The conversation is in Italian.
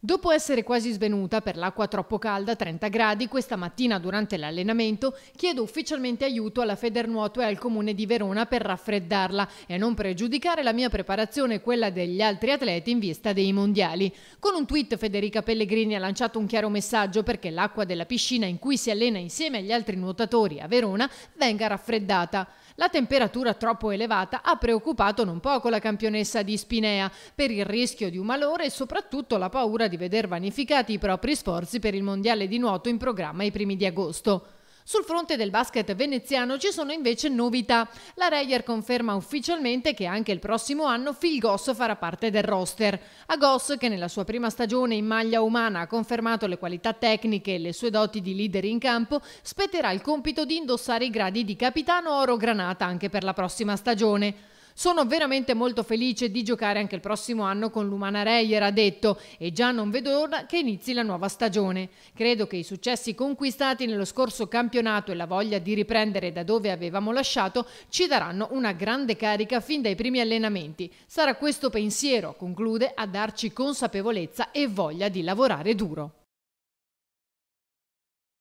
Dopo essere quasi svenuta per l'acqua troppo calda, 30 gradi, questa mattina durante l'allenamento chiedo ufficialmente aiuto alla Federnuoto e al Comune di Verona per raffreddarla e non pregiudicare la mia preparazione e quella degli altri atleti in vista dei mondiali. Con un tweet Federica Pellegrini ha lanciato un chiaro messaggio perché l'acqua della piscina in cui si allena insieme agli altri nuotatori a Verona venga raffreddata. La temperatura troppo elevata ha preoccupato non poco la campionessa di Spinea per il rischio di un malore e soprattutto la paura di veder vanificati i propri sforzi per il mondiale di nuoto in programma ai primi di agosto. Sul fronte del basket veneziano ci sono invece novità. La Reyer conferma ufficialmente che anche il prossimo anno Phil Goss farà parte del roster. A Goss, che nella sua prima stagione in maglia umana ha confermato le qualità tecniche e le sue doti di leader in campo, spetterà il compito di indossare i gradi di capitano oro granata anche per la prossima stagione. Sono veramente molto felice di giocare anche il prossimo anno con l'Umana Reyer, ha detto, e già non vedo l'ora che inizi la nuova stagione. Credo che i successi conquistati nello scorso campionato e la voglia di riprendere da dove avevamo lasciato ci daranno una grande carica fin dai primi allenamenti. Sarà questo pensiero, conclude, a darci consapevolezza e voglia di lavorare duro.